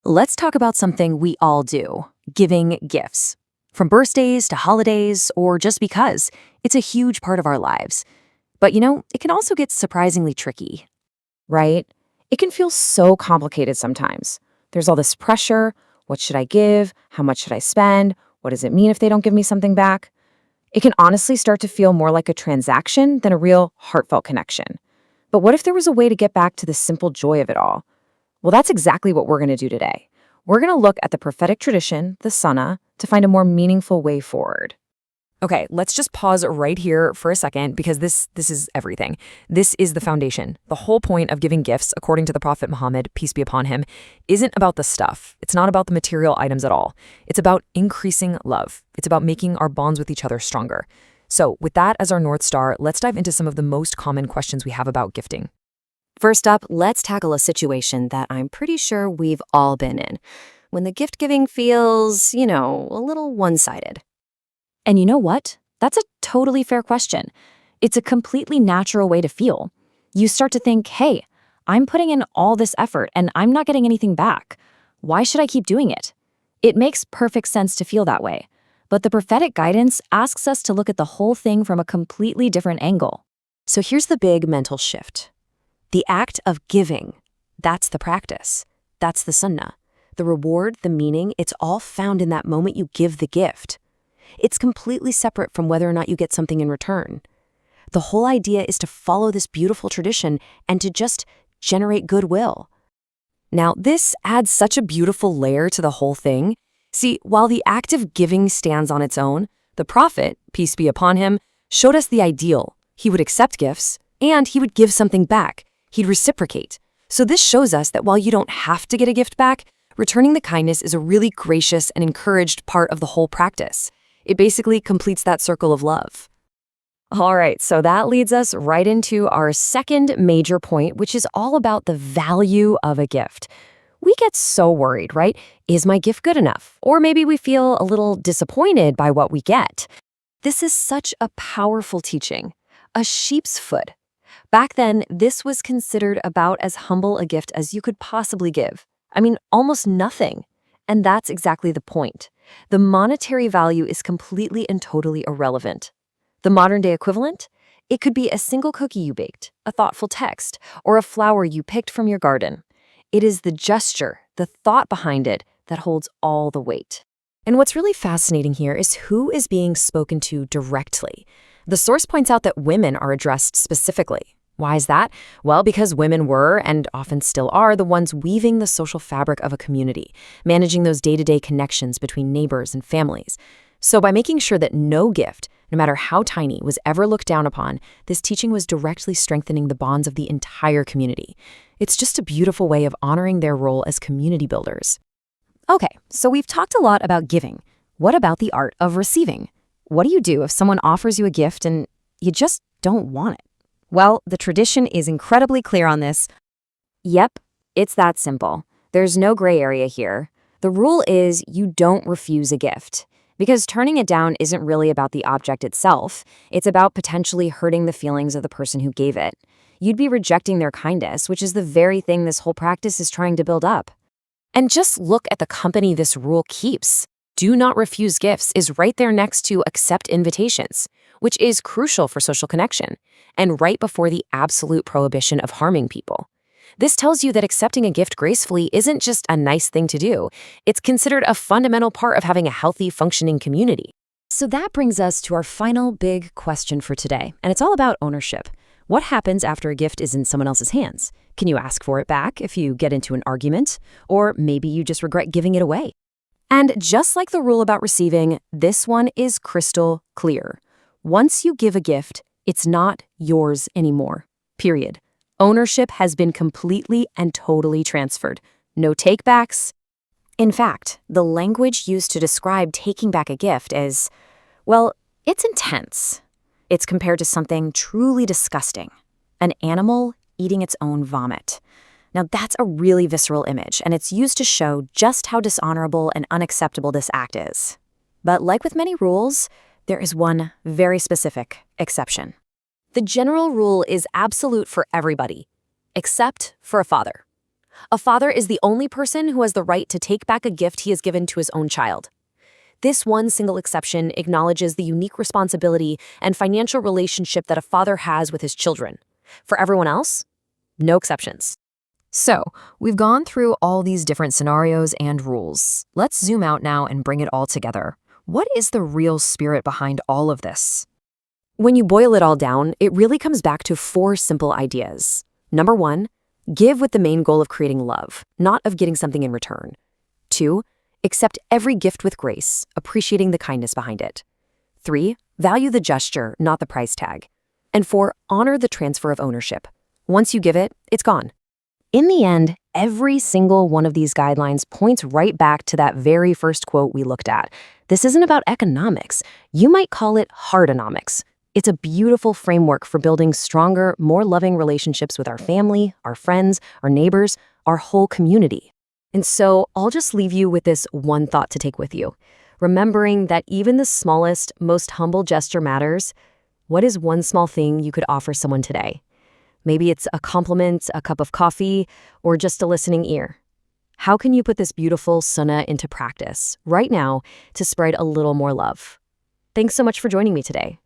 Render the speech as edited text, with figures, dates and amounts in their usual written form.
Let's talk about something we all do, giving gifts. From birthdays to holidays, or just because, it's a huge part of our lives. But it can also get surprisingly tricky. Right? It can feel so complicated sometimes. There's all this pressure. What should I give? How much should I spend? What does it mean if they don't give me something back? It can honestly start to feel more like a transaction than a real heartfelt connection. But what if there was a way to get back to the simple joy of it all? Well, that's exactly what we're going to do today. We're going to look at the prophetic tradition, the Sunnah, to find a more meaningful way forward. Okay, let's just pause right here for a second because this is everything. This is the foundation. The whole point of giving gifts, according to the Prophet Muhammad, peace be upon him, isn't about the stuff. It's not about the material items at all. It's about increasing love. It's about making our bonds with each other stronger. So with that as our North Star, let's dive into some of the most common questions we have about gifting. First up, let's tackle a situation that I'm pretty sure we've all been in, when the gift giving feels, a little one-sided. And you know what? That's a totally fair question. It's a completely natural way to feel. You start to think, hey, I'm putting in all this effort and I'm not getting anything back. Why should I keep doing it? It makes perfect sense to feel that way. But the prophetic guidance asks us to look at the whole thing from a completely different angle. So here's the big mental shift. The act of giving, that's the practice. That's the sunnah. The reward, the meaning, it's all found in that moment you give the gift. It's completely separate from whether or not you get something in return. The whole idea is to follow this beautiful tradition and to just generate goodwill. Now, this adds such a beautiful layer to the whole thing. See, while the act of giving stands on its own, the Prophet, peace be upon him, showed us the ideal. He would accept gifts, and he would give something back. He'd reciprocate. So this shows us that while you don't have to get a gift back, returning the kindness is a really gracious and encouraged part of the whole practice. It basically completes that circle of love. All right, so that leads us right into our second major point, which is all about the value of a gift. We get so worried, right? Is my gift good enough? Or maybe we feel a little disappointed by what we get. This is such a powerful teaching. A sheep's foot. Back then, this was considered about as humble a gift as you could possibly give. I mean, almost nothing. And that's exactly the point. The monetary value is completely and totally irrelevant. The modern-day equivalent? It could be a single cookie you baked, a thoughtful text, or a flower you picked from your garden. It is the gesture, the thought behind it, that holds all the weight. And what's really fascinating here is who is being spoken to directly. The source points out that women are addressed specifically. Why is that? Well, because women were, and often still are, the ones weaving the social fabric of a community, managing those day-to-day connections between neighbors and families. So by making sure that no gift, no matter how tiny, was ever looked down upon, this teaching was directly strengthening the bonds of the entire community. It's just a beautiful way of honoring their role as community builders. Okay, so we've talked a lot about giving. What about the art of receiving? What do you do if someone offers you a gift and you just don't want it? Well, the tradition is incredibly clear on this. Yep, it's that simple. There's no gray area here. The rule is you don't refuse a gift. Because turning it down isn't really about the object itself. It's about potentially hurting the feelings of the person who gave it. You'd be rejecting their kindness, which is the very thing this whole practice is trying to build up. And just look at the company this rule keeps. Do not refuse gifts is right there next to accept invitations, which is crucial for social connection, and right before the absolute prohibition of harming people. This tells you that accepting a gift gracefully isn't just a nice thing to do. It's considered a fundamental part of having a healthy, functioning community. So that brings us to our final big question for today, and it's all about ownership. What happens after a gift is in someone else's hands? Can you ask for it back if you get into an argument? Or maybe you just regret giving it away? And just like the rule about receiving, this one is crystal clear. Once you give a gift, it's not yours anymore. Period. Ownership has been completely and totally transferred. No takebacks. In fact, the language used to describe taking back a gift is, well, it's intense. It's compared to something truly disgusting. An animal eating its own vomit. Now that's a really visceral image, and it's used to show just how dishonorable and unacceptable this act is. But like with many rules, there is one very specific exception. The general rule is absolute for everybody, except for a father. A father is the only person who has the right to take back a gift he has given to his own child. This one single exception acknowledges the unique responsibility and financial relationship that a father has with his children. For everyone else, no exceptions. So, we've gone through all these different scenarios and rules. Let's zoom out now and bring it all together. What is the real spirit behind all of this? When you boil it all down, it really comes back to 4 simple ideas. Number 1, give with the main goal of creating love, not of getting something in return. 2, accept every gift with grace, appreciating the kindness behind it. 3, value the gesture, not the price tag. And 4, honor the transfer of ownership. Once you give it, it's gone. In the end, every single one of these guidelines points right back to that very first quote we looked at. This isn't about economics. You might call it hardonomics. It's a beautiful framework for building stronger, more loving relationships with our family, our friends, our neighbors, our whole community. And so I'll just leave you with this one thought to take with you. Remembering that even the smallest, most humble gesture matters. What is one small thing you could offer someone today? Maybe it's a compliment, a cup of coffee, or just a listening ear. How can you put this beautiful sunnah into practice right now to spread a little more love? Thanks so much for joining me today.